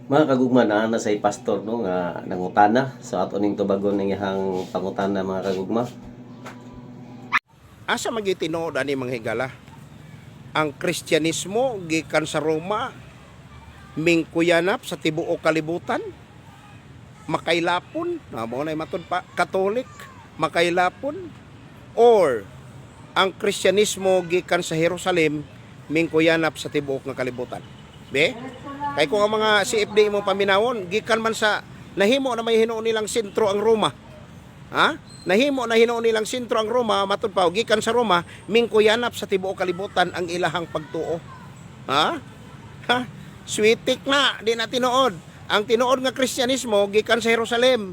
Mga kagugma na say pastor no nga nangutana sa ato ning tubagon ning iyang pangutana mga kagugma. Asa magitinuod ani mga higala? Ang Kristyanismo gikan sa Roma mingkuyanap sa tibuok kalibutan. Makailapon, mao na matud pa Katolik, makailapon or ang Kristyanismo gikan sa Jerusalem mingkuyanap sa tibuok nga kalibutan. Be? Kay kung ang mga CFD mo paminawon gikan man sa nahimo na may hinuon nilang sentro ang Roma. Ha? Nahimo na hinuon nilang sentro ang Roma, matud pa gikan sa Roma mingkuyanap sa tibuok kalibutan ang ilahang pagtuo. Ha? Ha? Switik na di na tinuod. Ang tinuod nga Kristyanismo gikan sa Jerusalem.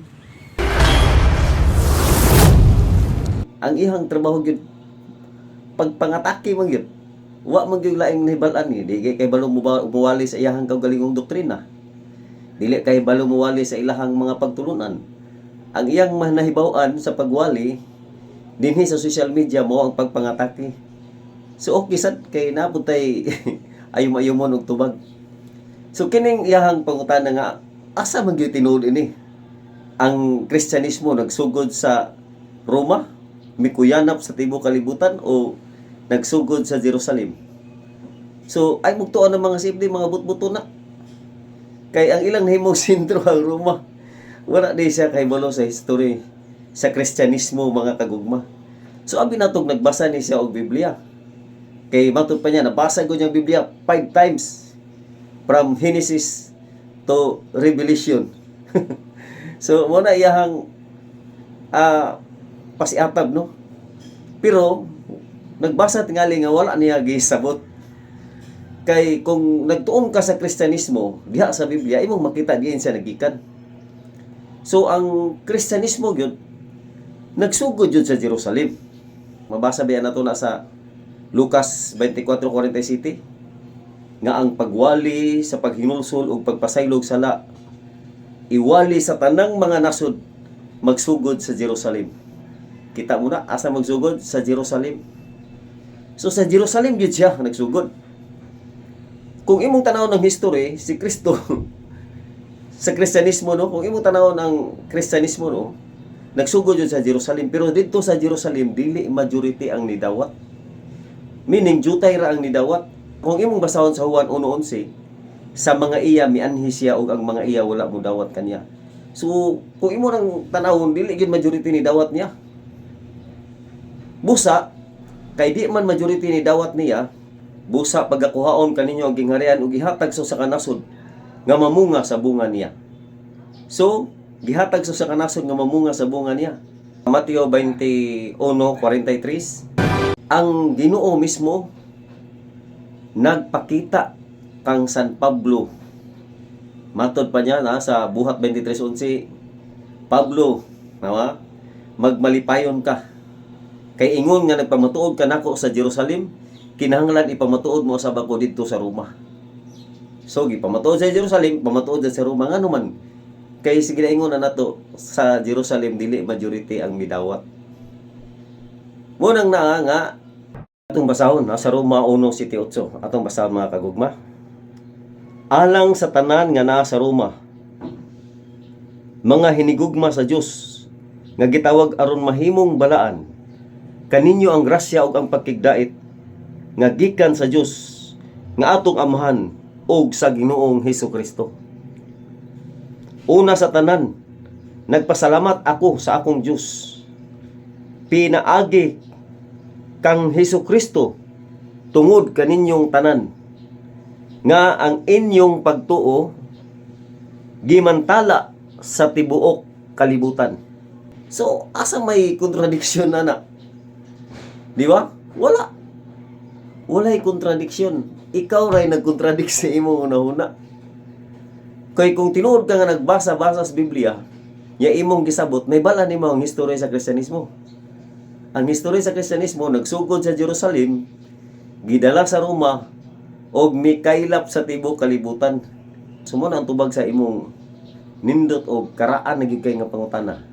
Ang ihang trabaho gyud pagpangatake man gyud. Wa man gyud laing nahibal-an ni di kay balo muwali sa iyahang kaugalingong doktrina. Dili kay balo muwali sa ilahang mga pagtulunan. Ang iyang nahibaw-an sa pagwali dinhi sa social media mo ang pagpangatake. So okay sad kay nabuntay ayom-ayomon og tubag. So kining iyahang pangutana nga asa man gyud tinuod ini? Ang Kristyanismo nagsugod sa Roma, mikuyanap sa tibuok kalibutan o nagsugod sa Jerusalem? So ay mugtuon ng mga simple mga butbuto na. Kay ang ilang nahimong sentro ang Roma. Wala di siya kay balo sa history sa Kristyanismo mga kagugma. So abi natog nagbasa ni siya og Biblia. Kay matud pa niya nabasa ko niyang Biblia 5 times from Genesis to Revelation. So mo na iyahang pasiatab no. Pero nagbasa tingali nga wala niya gisabot. Kay kung nagtuon ka sa Kristyanismo diha sa Biblia imong makita diin siya nagikan. So ang Kristyanismo gyud nagsugod gyud sa Jerusalem. Mabasa ba nato na sa Lucas 24:47 nga ang pagwali sa paghinulsol ug pagpasaylog sala iwali sa tanang mga nasod magsugod sa Jerusalem. Kita mo na asa magsugod sa Jerusalem. So sa Jerusalem gyud siya nagsugod. Kung imong tanaw ng history si Kristo sa Kristyanismo no, kung imong tanawon ang Kristyanismo no, nagsugod yun sa Jerusalem, pero dito sa Jerusalem dili majority ang nidawat. Meaning jutay ra ang nidawat. Kung imong basahon sa Juan 1:11, sa mga iya mianhi siya ug ang mga iya wala mo dawat kaniya. So kung imo nang tanawon dili gyud majority ni dawat niya. Busa kay di man majority ni dawat niya, busa pagakuhaon kaninyo ang gingharian ug gihatag sa kanasod nga mamunga sa bunga niya. So, gihatag sa kanasod nga mamunga sa bunga niya. Mateo 21:43, ang Ginoo mismo nagpakita kang San Pablo. Matod pa niya na sa Buhat 23:11, Pablo, nawa, magmalipayon ka. Kay ingon nga nagpamatuod ka nako sa Jerusalem, kinahanglan ipamatuod mo sa bako didto sa Roma. So gipamatuod sa Jerusalem, pamatuod sa Roma nga naman. Kay sige na ingon na nato sa Jerusalem dili majority ang midawat. Munang naa nga atong basahon sa Roma 1:7 atong basahon mga kagugma. Alang sa tanan nga naa sa Roma, mga hinigugma sa Dios nga gitawag aron mahimong balaan, kaninyo ang grasya ug ang pagkigdait nga gikan sa Dios nga atong Amahan ug sa Ginoong Hesukristo. Una sa tanan, nagpasalamat ako sa akong Dios. Pinaagi kang Hesukristo tungod kaninyong tanan nga ang inyong pagtuo gimantala sa tibuok kalibutan. So, asa may kontradiksyon na? Di ba? Wala. Walay kontradiksyon. Ikaw ray nagkontradik sa imo una-una. Kay kung tinuod ka nga nagbasa-basa sa Biblia, ya imong gisabot, may bala nimo ang history sa Kristyanismo. Ang history sa Kristyanismo nagsugod sa Jerusalem, gidala sa Roma, og mikaylap sa tibuok kalibutan. Sumo na ang tubag sa imong nindot og karaan na gyud kay nga pangutana.